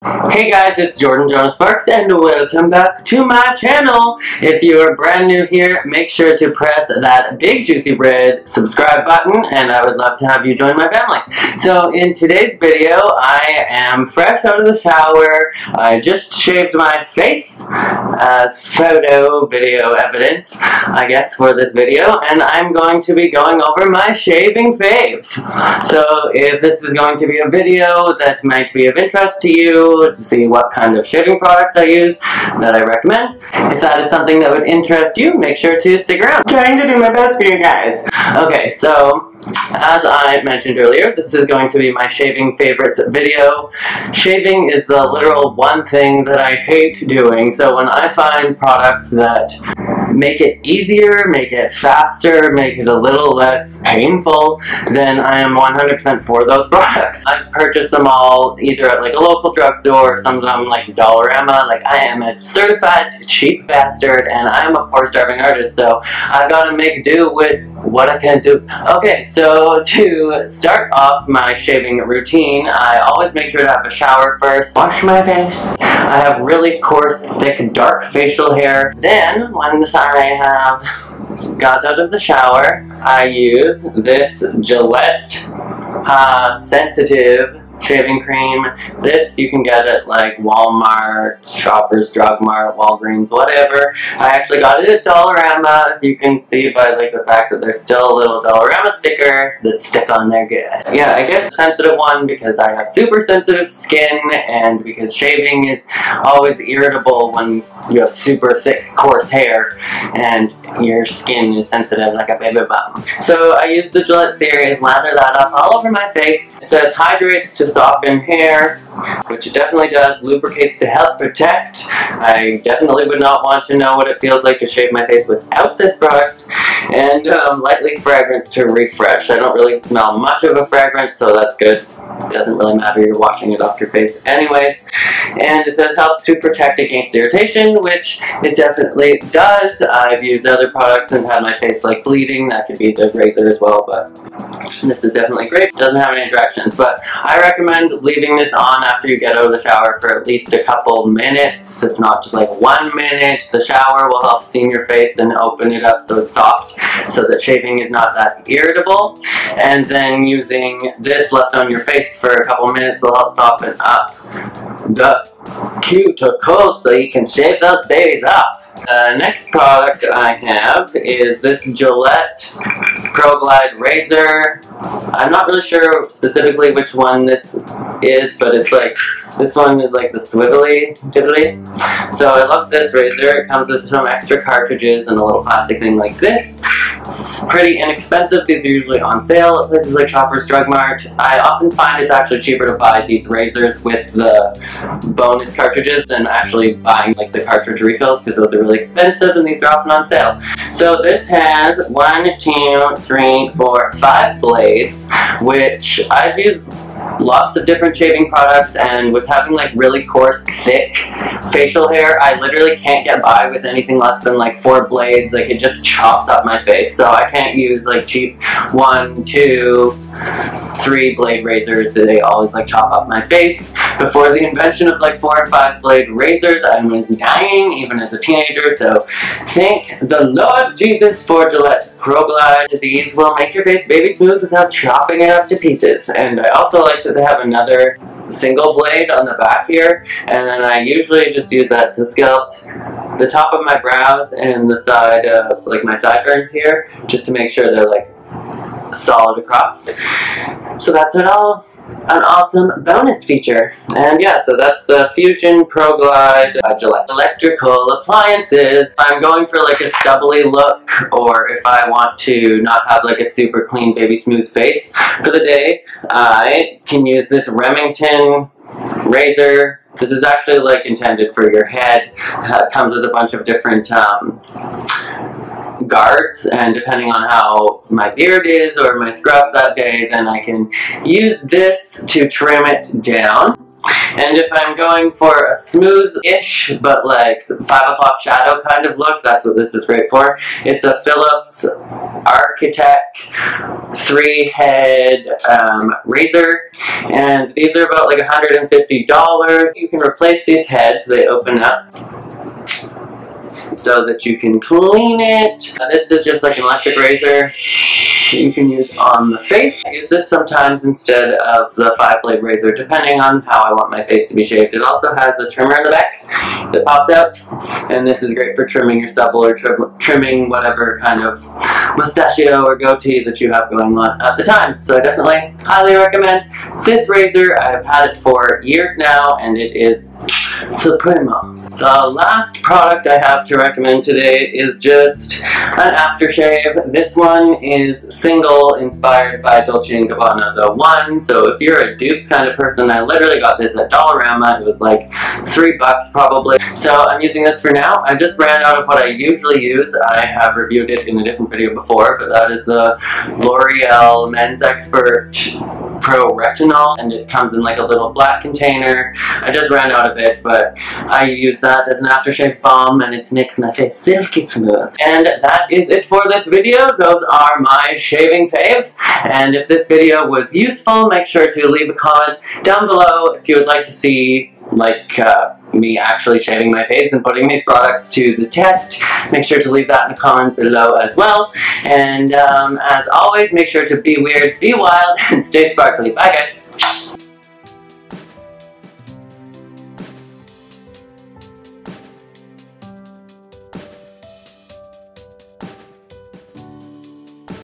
Hey guys, it's Jordan Jonas Sparks and welcome back to my channel. If you are brand new here, make sure to press that big juicy red subscribe button and I would love to have you join my family. So in today's video, I am fresh out of the shower. I just shaved my face as photo video evidence, I guess, for this video, and I'm going to be going over my shaving faves. So if this is going to be a video that might be of interest to you, to see what kind of shaving products I use that I recommend. If that is something that would interest you, make sure to stick around. I'm trying to do my best for you guys. Okay, so as I mentioned earlier, this is going to be my shaving favorites video. Shaving is the literal one thing that I hate doing, so when I find products that make it easier, make it faster, make it a little less painful, then I am 100% for those products. I've purchased them all either at like a local drugstore, some of them like Dollarama. Like, I am a certified cheap bastard and I am a poor starving artist, so I gotta make do with what I can do. Okay, so to start off my shaving routine, I always make sure to have a shower first, wash my face. I have really coarse, thick, dark facial hair. Then, once I have got out of the shower, I use this Gillette Sensitive shaving cream. This you can get at like Walmart, Shoppers Drug Mart, Walgreens, whatever. I actually got it at Dollarama. You can see by like the fact that there's still a little Dollarama sticker that's stick on there good. Yeah, I get the sensitive one because I have super sensitive skin and because shaving is always irritable when you have super thick, coarse hair and your skin is sensitive like a baby bum. So I use the Gillette series, lather that up all over my face. It says hydrates to soften hair, which it definitely does, lubricates to help protect. I definitely would not want to know what it feels like to shave my face without this product. And lightly fragrance to refresh. I don't really smell much of a fragrance, so that's good. It doesn't really matter, you're washing it off your face anyways. And it says helps to protect against irritation, which it definitely does. I've used other products and had my face like bleeding. That could be the razor as well, but this is definitely great. It doesn't have any interactions, but I recommend leaving this on after you get out of the shower for at least a couple minutes, if not just like 1 minute. The shower will help steam your face and open it up so it's soft, so that shaving is not that irritable. And then using this left on your face for a couple minutes will help soften up the cuticles so you can shave those babies off. The next product I have is this Gillette Pro Glide razor. I'm not really sure specifically which one this is, but it's like, this one is like the swivelly diddly. So I love this razor. It comes with some extra cartridges and a little plastic thing like this. It's pretty inexpensive. These are usually on sale at places like Shoppers Drug Mart. I often find it's actually cheaper to buy these razors with the bonus cartridges than actually buying like the cartridge refills, because those are really expensive and these are often on sale. So this has 1, 2, 3, 4, 5 blades, which I've used lots of different shaving products, and with having like really coarse, thick facial hair, I literally can't get by with anything less than like 4 blades. Like, it just chops up my face, so I can't use like cheap 1, 2, 3 blade razors. They always like chop up my face. Before the invention of like 4 and 5 blade razors, I was dying even as a teenager, so thank the Lord Jesus for Gillette Pro Glide. These will make your face baby smooth without chopping it up to pieces. And I also like that they have another single blade on the back here, and then I usually just use that to sculpt the top of my brows and the side of like my sideburns here, just to make sure they're like solid across. So that's an awesome bonus feature. And yeah, so that's the Fusion Pro Glide Gillette electrical appliances. If I'm going for like a stubbly look, or if I want to not have like a super clean baby smooth face for the day, I can use this Remington razor. This is actually like intended for your head. It comes with a bunch of different guards, and depending on how my beard is or my scruff that day, then I can use this to trim it down. And if I'm going for a smooth-ish, but like 5 o'clock shadow kind of look, that's what this is great for. It's a Philips Architect 3-head razor, and these are about like $150. You can replace these heads, they open up so that you can clean it. This is just like an electric razor that you can use on the face. I use this sometimes instead of the 5-blade razor, depending on how I want my face to be shaved. It also has a trimmer in the back that pops out, and this is great for trimming your stubble or trimming whatever kind of mustachio or goatee that you have going on at the time. So I definitely highly recommend this razor. I've had it for years now, and it is supremo. The last product I have to recommend today is just an aftershave. This one is single, inspired by Dolce & Gabbana The One. So if you're a dupes kind of person, I literally got this at Dollarama. It was like $3 probably. So I'm using this for now. I just ran out of what I usually use. I have reviewed it in a different video before, but that is the L'Oreal Men's Expert Pro Retinol, and it comes in like a little black container. I just ran out of it, but I use that as an aftershave balm, and it makes my face silky smooth. And that is it for this video. Those are my shaving faves, and if this video was useful, make sure to leave a comment down below if you would like to see me actually shaving my face and putting these products to the test. Make sure to leave that in a comment below as well. And as always, make sure to be weird, be wild, and stay sparkly. Bye guys!